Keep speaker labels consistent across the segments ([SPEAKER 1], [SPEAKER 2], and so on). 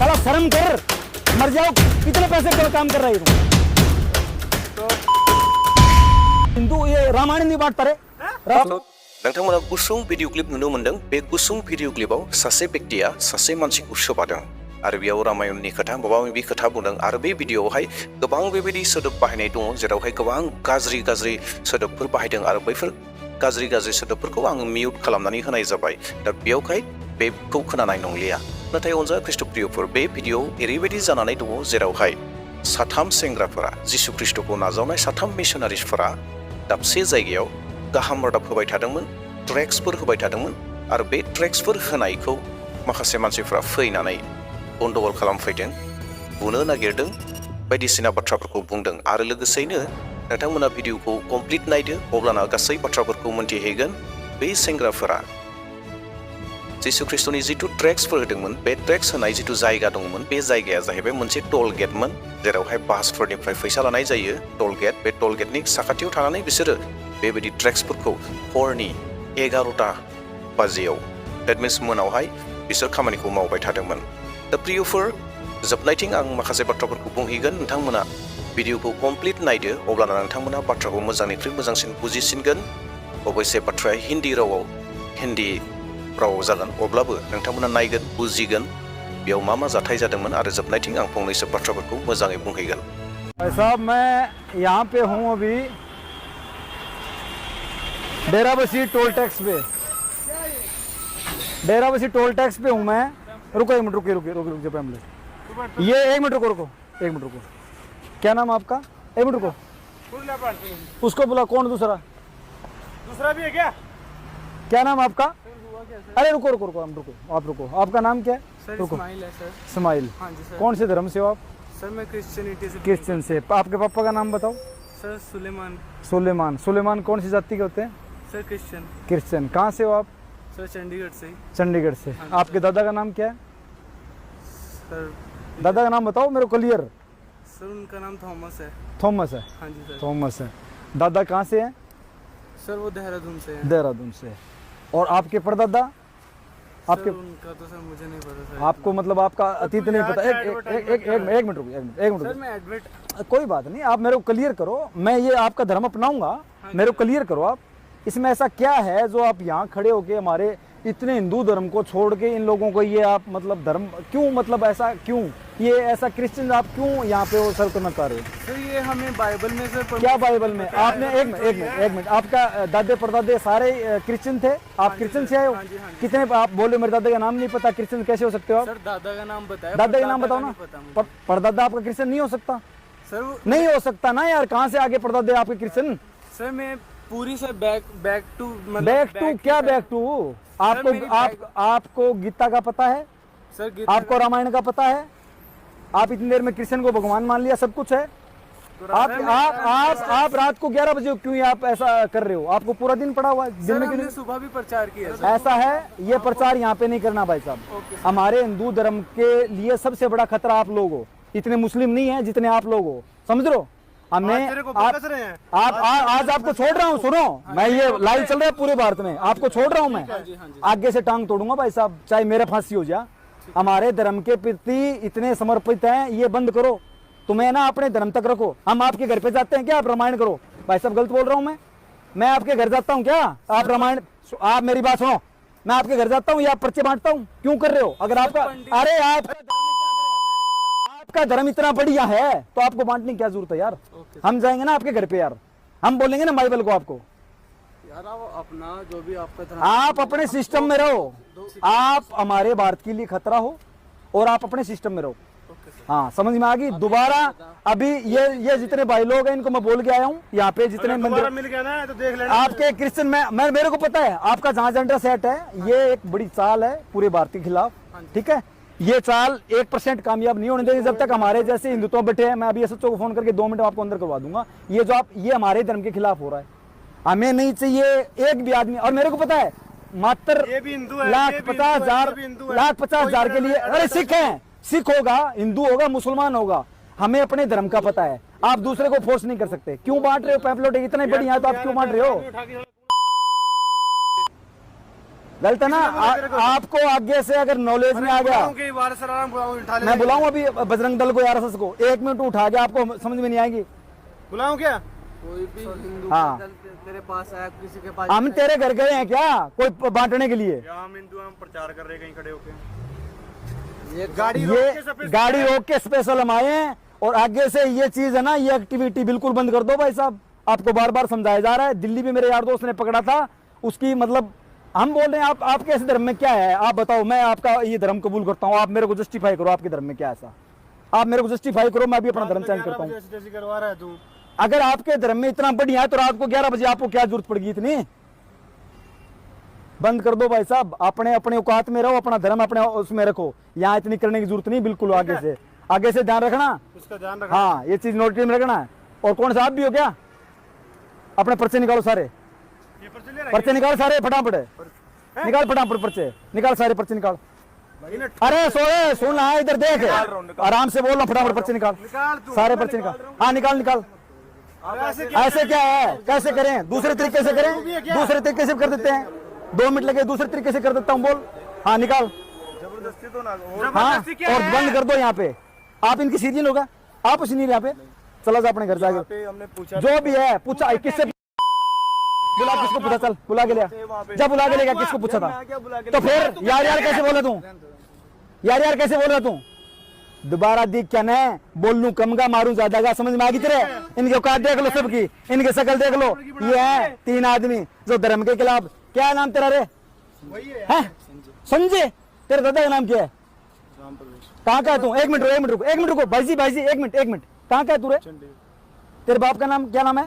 [SPEAKER 1] साला शर्म कर, मर जाओ। कितने पैसे का काम कर रहा है तुम? हिंदू ये रामायण नहीं बांटता रे।
[SPEAKER 2] नोंथांमोना गुसुं भिडिअ क्लिप नुनो मोनदों। बे गुसुं भिडिअ क्लिपाव सासे बेक्तिया सासे मानसिखौ सोबादों आरो बेयाव रामायणनि खोथा माबा माबि खोथा बुंदों आरो बे भिडिअआवहाय गोबां बेबायदि सोदोब बाहायनाय दङ जेरावहाय गोबां गाज्रि सोदोबफोर बाहायदों आरो बैफोर गाज्रि सोदोबफोरखौ आं मिउट खालामनानै होनाय जाबाय। दा बेयावहाय बेखौ खोनानाय नंलिया। नाथाय अनजा ख्रिस्टप्रियफोर, बे भिडिअआव ओरैबायदि जानानै दङ जेरावहाय साथाम सेंग्राफोरा जिसु ख्रिस्टखौ नाजावनाय साथाम मिशनारिसफोरा दाबसे जायगायाव गाहाम रादाब होबाय थादोंमोन, ट्रेक्सफोर होबाय थादोंमोन आरो बे ट्रेक्सफोर होनायखौ माखासे मानसिफ्रा फैनानै गन्डगल खालामफैदों, बुनो नागिरदों, बायदिसिना बाथ्राफोरखौ बुंदों आरो लोगोसेयैनो नोंथांमोना भिडिअखौ कमप्लिट नायदो, अब्लाना गासै बाथ्राफोरखौ मोनथिहैगोन। बे सेंग्राफोरा जिसु ख्रिस्टनि जिथु ट्रेक्सफोर होदोंमोन, बे ट्रेक्स होनाय जिथु जायगा दंमोन, बे जायगाया जाहैबाय मोनसे टल गेटमोन जेरावहाय बासफोरनिफ्राय फैसा लानाय जायो। टल गेट, बे टल गेटनि साखाथियाव थानानै बिसोरो बेबायदि ट्रेक्सफोरखौ हरनि 11टा बाजियाव, डेट मिन्स मोनावहाय बिसोर खामानिखौ मावबाय थादोंमोन। दा प्रियफोर, जोबनायथिं आं माखासे बाथ्राफोरखौ बुंहैगोन। नोंथांमोना भिडिअखौ कमप्लिट नायदो, अब्लाना नोंथांमोना बाथ्राखौ मोजांनिख्रुइ मोजांसिन बुजिसिनगोन। अबयसे बाथ्राया हिन्दी रावाव जागोन, अब्लाबो नोंथांमोना नायगोन, बुजिगोन बेयाव मा जाथाय जादोंमोन आरो जोबनायथिं आं फंनैसो बाथ्राफोरखौ मोजाङै बुंहैगोन।
[SPEAKER 1] साहब मैं यहाँ पे हूँ अभी डेराबस्सी टोल टैक्स पे। डेराबस्सी टोल टैक्स पे हूँ मैं। रुको एक मिनट, रुक जाओ। ये एक मिनट रुको, एक मिनट रुको। क्या नाम आपका? एक मिनट रुको, उसको बुला। कौन दूसरा भी है क्या? क्या नाम आपका? अरे रुको, आप रुको। आपका नाम क्या है? रुको।
[SPEAKER 3] इस्माइल है सर।
[SPEAKER 1] इस्माइल।
[SPEAKER 3] हाँ जी सर।
[SPEAKER 1] कौन से धर्म से हो आप?
[SPEAKER 3] सर मैं क्रिश्चियनिटी से।
[SPEAKER 1] क्रिश्चियन से। आपके पापा का नाम बताओ।
[SPEAKER 3] सर सुलेमान।
[SPEAKER 1] सुलेमान कौन सी जाति के होते हैं?
[SPEAKER 3] Sir
[SPEAKER 1] Christian. कहाँ से हो आप?
[SPEAKER 3] सर चंडीगढ़ से ही।
[SPEAKER 1] चंडीगढ़ से।
[SPEAKER 3] हाँ
[SPEAKER 1] आपके दादा का नाम क्या है?
[SPEAKER 3] सर
[SPEAKER 1] दादा का नाम बताओ मेरे को क्लियर।
[SPEAKER 3] सर उनका नाम थॉमस है।
[SPEAKER 1] थॉमस है?
[SPEAKER 3] हाँ जी सर।
[SPEAKER 1] थॉमस है। दादा कहाँ से है?
[SPEAKER 3] सर वो देहरादून से है।
[SPEAKER 1] देहरादून से। और आपके परदादा? आपके
[SPEAKER 3] उनका तो सर मुझे नहीं पता सर।
[SPEAKER 1] आपको मतलब आपका अतीत नहीं पता? एक मिनट रुको।
[SPEAKER 3] सर मैं एडमिट।
[SPEAKER 1] कोई बात नहीं, आप मेरे को क्लियर करो। मैं ये आपका धर्म अपनाऊंगा, मेरे को क्लियर करो आप। इसमें ऐसा क्या है जो आप यहाँ खड़े होके हमारे इतने हिंदू धर्म को छोड़ के इन लोगों को ये आप मतलब धर्म क्यों, मतलब ऐसा क्यों, ये ऐसा क्रिश्चियन आप क्यों यहाँ पे वो सर करना चाह रहे हो?
[SPEAKER 3] सर ये हमें बाइबल में सर
[SPEAKER 1] क्या बाइबल में? आपने एक मिनट, आपका दादे परदादे सारे क्रिश्चियन थे? आप क्रिश्चियन से आए हो? कितने? आप बोले मेरे दादा का नाम नहीं पता, क्रिश्चियन कैसे हो सकते हो आप?
[SPEAKER 3] सर दादा का नाम बताया।
[SPEAKER 1] दादा का नाम बताओ ना। परदादा आपका क्रिश्चियन नहीं हो सकता?
[SPEAKER 3] सर
[SPEAKER 1] नहीं हो सकता ना यार, कहाँ से आगे परदादे आपके क्रिश्चियन?
[SPEAKER 3] सर मैं पूरी सर बैक टू
[SPEAKER 1] क्या बैक टू? आपको गीता का पता है
[SPEAKER 3] सर?
[SPEAKER 1] आपको रामायण का पता है? आप इतनी देर में कृष्ण को भगवान मान लिया, सब कुछ है। आप रात को 11 बजे क्यों आप ऐसा कर रहे हो? आपको पूरा दिन पड़ा हुआ है, दिन में क्यों?
[SPEAKER 3] सुबह भी प्रचार किया।
[SPEAKER 1] ऐसा है, ये प्रचार यहाँ पे नहीं करना भाई साहब। हमारे हिंदू धर्म के लिए सबसे बड़ा खतरा आप लोग हो। इतने मुस्लिम नहीं है जितने आप लोग हो, समझ रहे हो? आज आपको छोड़ रहा हूँ, सुनो, मैं ये लाइव चल रहा है पूरे भारत में, आपको छोड़ रहा हूँ मैं। आगे से टांग तोड़ूंगा भाई साहब, चाहे मेरा फांसी हो जाए। हमारे धर्म के प्रति इतने समर्पित हैं, ये बंद करो। तुम्हें ना अपने धर्म तक रखो। हम आपके घर पे जाते हैं क्या? आप रामायण करो। भाई साहब गलत बोल रहा हूँ मैं आपके घर जाता हूँ क्या? आप रामायण, आप मेरी बात सुनो, मैं आपके घर जाता हूँ या पर्चे बांटता हूँ? क्यों कर रहे हो? अगर आपका, अरे आपका धर्म इतना बढ़िया है तो आपको बांटने की क्या जरूरत है यार? हम जाएंगे ना आपके घर पे यार, हम बोलेंगे ना बाइबल को आपको
[SPEAKER 3] यार। अपना जो भी आपका धर्म,
[SPEAKER 1] आप अपने सिस्टम में रहो। आप हमारे भारत के लिए खतरा हो और आप अपने सिस्टम में रहो। हाँ, समझ में आ गई? दोबारा अभी ये जितने भाई लोग हैं इनको मैं बोल के आया हूँ यहाँ पे, जितने मंदिर मिल गया ना तो देख लेना आपके क्रिश्चियन में। मेरे को पता है आपका जहाँ जेंडर सेट है, ये एक बड़ी चाल है पूरे भारत के खिलाफ। ठीक है, ये चाल 1% कामयाब नहीं होने देगी जब तक हमारे जैसे हिंदुत्व बैठे हैं। मैं अभी एसएचओ को फोन करके 2 मिनट आपको अंदर करवा दूंगा। ये हमारे धर्म के खिलाफ हो रहा है। हमें नहीं चाहिए एक भी आदमी। और मेरे को पता है मात्र लाख 50,000 के लिए, अरे सिख होगा, हिंदू होगा, मुसलमान होगा, हमें अपने धर्म का पता है। आप दूसरे को फोर्स नहीं कर सकते। क्यों बांट रहे हो पैम्फलेट? इतने बढ़िया है तो आप क्यों बांट रहे हो? गलत है ना। आपको आगे से अगर नॉलेज में आ गया, मैं बुलाऊं अभी बजरंग दल को, आरएसएस को, 1 मिनट उठा के आपको समझ में नहीं आएगी।
[SPEAKER 3] बुलाऊं क्या? कोई भी हिंदू
[SPEAKER 1] हाँ।
[SPEAKER 3] तेरे पास आया, किसी के पास,
[SPEAKER 1] हम तेरे घर गए हैं क्या कोई बांटने के लिए?
[SPEAKER 3] हम हिंदू, हम प्रचार कर रहे हैं कहीं खड़े होके।
[SPEAKER 1] ये गाड़ी रोक के स्पेशल हम आए हैं। और आगे से ये चीज है ना, ये एक्टिविटी बिल्कुल बंद कर दो भाई साहब। आपको बार बार समझाया जा रहा है। दिल्ली में मेरे यार दोस्त ने पकड़ा था, उसकी मतलब हम बोल रहे हैं आप कैसे धर्म में क्या है आप बताओ, मैं आपका ये धर्म कबूल करता हूँ, आप मेरे को जस्टिफाई करो, आपके धर्म में क्या ऐसा, आप मेरे को जस्टिफाई करो, मैं भी अपना धर्म चेंज करता हूँ। अगर आपके धर्म में इतना बढ़िया है तो रात को 11 बजे आपको क्या जरूरत पड़ेगी इतनी? बंद कर दो भाई साहब, अपने अपने औकात में रहो, अपना धर्म अपने उसमें रखो, यहाँ इतनी करने की जरूरत नहीं बिल्कुल। आगे से ध्यान रखना,
[SPEAKER 3] उसका ध्यान रखना।
[SPEAKER 1] हाँ ये चीज नोट में रखना है। और कौन सा आप भी हो क्या? अपने पर्चे निकालो सारे, पर्चे निकाल सारे फटाफट, निकाल फटाफट पर्चे निकाल, सारे पर्चे निकाल। अरे सोए सुन, इधर देख, आराम से बोल रहा, फटाफट पर्चे निकाल, सारे पर्चे निकाल। हाँ निकाल निकाल। ऐसे क्या है, कैसे करें? दूसरे तरीके से करें, दूसरे तरीके से कर देते हैं, 2 मिनट लगे, दूसरे तरीके से कर देता हूँ, बोल। हाँ निकाल।
[SPEAKER 3] जबरदस्ती तो ना,
[SPEAKER 1] हाँ और बंद कर दो यहाँ पे। आप इनकी सीजन होगा, आप उसी नहीं यहाँ पे, चला जा अपने घर जाके।
[SPEAKER 3] हमने पूछा
[SPEAKER 1] जो भी है पूछा, किससे बुला, किसको पूछा? चल बुला के लिया, जब बुला के लेगा, किसको पूछा था? तो फिर यार यार कैसे बोल रहा तू? यार यार कैसे बोल रहा तू? दोबारा दिख क्या न बोल लूं कम का, मारूं ज्यादा का, समझ में आ गई तेरे? इनके औकात देख लो सबकी, इनके शकल देख लो। ये है 3 आदमी जो धर्म के खिलाफ। क्या है नाम तेरा रे? है संजय। तेरे दादा का नाम क्या है? कहाँ का है तू? 1 मिनट रुको, 1 मिनट रुको, 1 मिनट रुको भाई जी, भाई जी 1 मिनट, 1 मिनट। कहाँ का है तू रे? तेरे बाप का नाम क्या नाम है?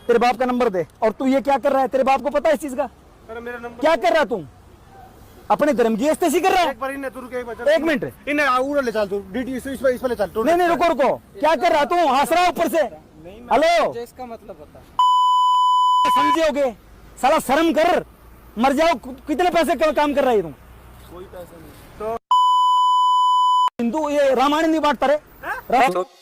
[SPEAKER 1] तेरे बाप का नंबर दे। और तू ये क्या कर रहा है? तेरे बाप को पता है इस चीज का? क्या कर रहा है तू? अपने धर्म की इस्तेसी कर रहा है? 1 मिनट,
[SPEAKER 3] ले चल तू, डीटी इस पे ले चल।
[SPEAKER 1] नहीं नहीं रुको रुको, क्या कर रहा तू? हंस रहा ऊपर से। हेलो,
[SPEAKER 3] इसका मतलब बता।
[SPEAKER 1] समझोगे? साला शर्म कर, मर जाओ। कितने पैसे का काम कर रहा है तू?
[SPEAKER 3] कोई पैसा नहीं। तो
[SPEAKER 1] हिंदू ये रामायण नहीं बांटता रे?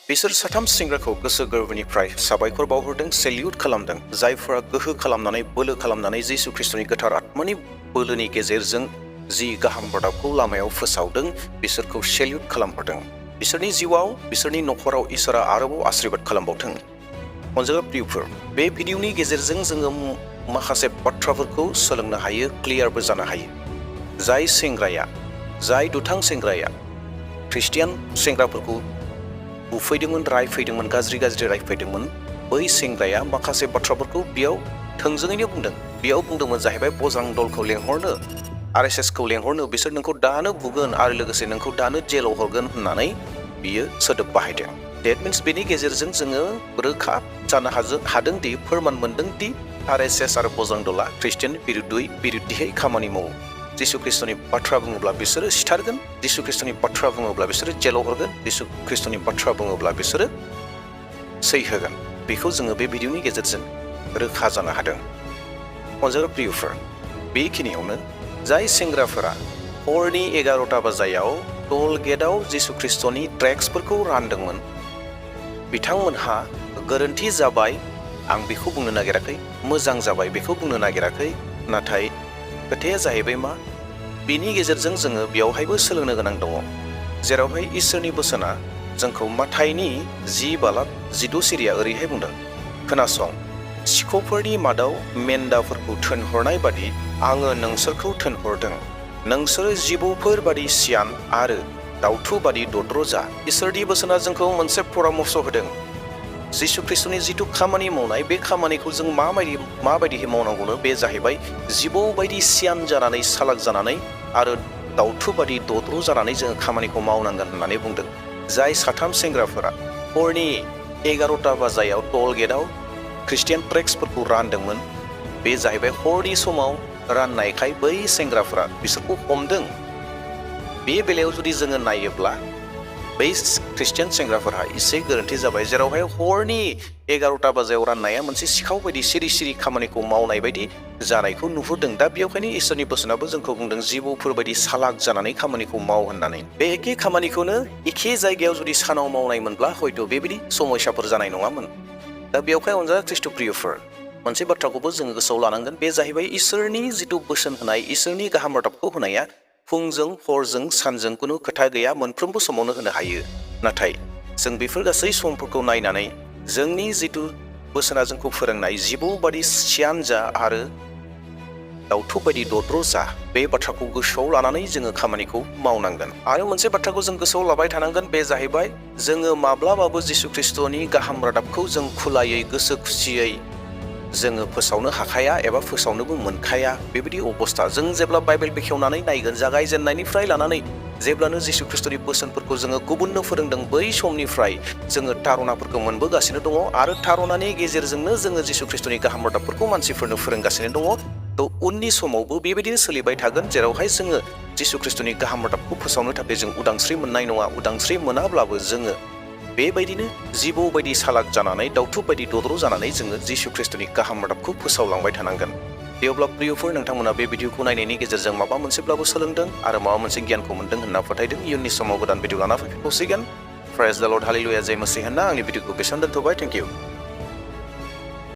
[SPEAKER 2] बिसोर साथाम सेंग्राखौ गोसो गोरबोनिफ्राय साबायखर बावहरदों, सेल्युट खालामदों, जायफोरा गोहो खालामनानै बोलो खालामनानै जिसु ख्रिस्टनि गोथार आत्मानि बोलोनि गेजेरजों जि गाहाम रादाबखौ लामायाव फोसावदों, बिसोरखौ सेल्युट खालामहरदों। बिसोरनि जिउआव, बिसोरनि नखराव इसोरा आरोबाव आशीर्बाद खालामबावथों। अनजागा प्रियफोर, बे भिडिअनि गेजेरजों जोङो माखासे बाथ्राफोरखौ सोलोंनो हायो, क्लियारबो जानो हायो। जाय सेंग्राया, जाय दुथां सेंग्राया ख्रिस्टियान सेंग्राफोरखौ बुफैदोंमोन, रायफैदोंमोन, गाज्रि रायफैदोंमोन, बै सेंग्राया माखासे बाथ्राफोरखौ बेयाव थोंजोङैनो बुंदों। बेयाव बुंदोंमोन जाहैबाय बजरंग दलखौ लेंहरनो, आरएसएसखौ लेंहरनो, बिसोर नोंखौ दानो बुगोन आरो लोगोसे नोंखौ दानो जेलाव हरगोन होननानै बियो सोदोब बाहायदों। डेट मिन्स बेनि गेजेरजों जोङो रोखा जानो हादों दि, फोरमान मोनदों दि आरएसएस आरो बजरंग दला ख्रिस्टियान बिरुद्धियै खामानि मावो। जिसु ख्रिस्टनि बाथ्रा बुङोब्ला बिसोरो सिथारगोन, जिसु ख्रिस्टनि बाथ्रा बुङोब्ला बिसोरो जेलाव हरगोन, जिसु ख्रिस्टनि बाथ्रा बुङोब्ला बिसोरो सैहोगोन। बेखौ जोङो बे भिडिअनि गेजेरजों रोखा जानो हादों। अनजागा प्रियफोर, बेखिनियावनो जाय सेंग्राफोरा हरनि 11टा बाजियाव टल गेटआव जिसु ख्रिस्टनि ट्रेक्सफोरखौ रानदोंमोन, बिथांमोनहा गोरोन्थि जाबाय आं बेखौ बुंनो नागिराखै, मोजां जाबाय बेखौ बुंनो नागिराखै, नाथाय खोथाया जाहैबाय मा, बेनि गेजेरजों जोङो बेयावहायबो सोलोंनो गोनां दङ। जेरावहाय इसोरनि बोसोना जोंखौ माथाइनि 10:12 सिरिया ओरैहाय बुंदों, खोनासं, सिख'फोरनि मादाव मेन्दाफोरखौ थोनहरनाय बादि आङो नोंसोरखौ थोनहरदों। नोंसोर जिबौफोर बादि सियान आरो दाउथु बादि दद्र जा। इसोरनि बोसोना जोंखौ मोनसे परामर्श होदों। जिसु ख्रिस्टनि जिथु खामानि मावनाय, बे खामानिखौ जों माबायदिहै मावनांगौनो, बे जाहैबाय जिबौ बायदि सियान जानानै, सालाक जानानै आरो दाउथु बादि दद्र जानानै जोङो खामानिखौ मावनांगोन होननानै बुंदों। जाय साथाम सेंग्राफोरा हरनि 11टा बाजियाव टल गेटआव ख्रिस्टियान ट्रेक्सफोरखौ रानदोंमोन, बे जाहैबाय हरनि समाव राननायखाय बै सेंग्राफोरा बिसोरखौ हमदों। बे बेलायाव जुदि जोङो नायोब्ला बै ख्रिस्टियान सेंग्राफोरहा एसे गोरोन्थि जाबाय, जेरावहाय हरनि 11टा बाजियाव राननाया मोनसे सिखाव बायदि सिरि सिरि खामानिखौ मावनाय बायदि जानायखौ नुहुरदों। दा बेयावखायनो इसोरनि बोसोनाबो जोंखौ बुंदों जिबौफोर बायदि सालाक जानानै खामानिखौ माव होननानै। बे एखे खामानिखौनो एखे जायगायाव जुदि सानाव मावनाय मोनब्ला हयथ' बेबायदि समयसाफोर जानाय नङामोन। दा बेयावहाय अनजागा ख्रिस्ट' प्रियफोर, मोनसे बाथ्राखौबो जोङो गोसोआव लानांगोन बे जाहैबाय इसोरनि जिथु बोसोन होनाय इसोरनि गाहाम रादाबखौ होनाया फुंजों हरजों सानजों खुनु खोथा गैया मोनफ्रोमबो समावनो होनो हायो नाथाय जों बेफोर गासै समफोरखौ नायनानै जोंनि जिथु बोसोना जोंखौ फोरोंनाय जिबौ बादि सियान जा आरो दाउथु बायदि दद्र जा बे बाथ्राखौ गोसोआव लानानै जोङो खामानिखौ मावनांगोन आरो मोनसे बाथ्राखौ जों गोसोआव लाबाय थानांगोन बे जाहैबाय जोङो माब्लाबाबो जिसु ख्रिस्ट'नि गाहाम रादाबखौ जों खुलायै गोसो खुसियै जोङो फोसावनो हाखाया एबा फोसावनोबो मोनखाया बेबायदि अबस्था जों जेब्ला बाइबेल बेखेवनानै नायगोन जागायजेननायनिफ्राय लानानै जेब्लानो जिसु ख्रिस्ट'नि बोसोनफोरखौ जोङो गुबुननो फोरोंदों बै समनिफ्राय जोङो तारनाफोरखौ मोनबोगासिनो दङ आरो तारनानि गेजेरजोंनो जोङो जिसु ख्रिस्ट'नि गाहाम रादाबफोरखौ मानसिफोरनो फोरोंगासिनो दङ थ' उननि समावबो बेबायदिनो सोलिबाय थागोन जेरावहाय जोङो जिसु ख्रिस्ट'नि गाहाम रादाबखौ फोसावनो थाखाय जों उदांस्रि मोननाय नङा उदांस्रि मोनाब्लाबो जोङो बेबायदिनो जिबौ बायदि सालाक जानानै दाउथु बायदि दद्र जानानै जोङो जिसु ख्रिस्ट'नि गाहाम रादाबखौ फोसावलांबाय थानांगोन बेयावब्ला प्रियफोर नोंथांमोना बे भिडिअखौ नायनायनि गेजेरजों माबा मोनसेब्लाबो सोलोंदों आरो माबा मोनसे गियानखौ मोनदों होनना फोथायदों इयुननि समाव गोदान भिडिअ लाना फैफिनसिगोन प्रेज द लर्ड हालेलुया जय मसीह होनना आंनि भिडिअखौ बेसेबां दोनथ'बाय थेंक इउ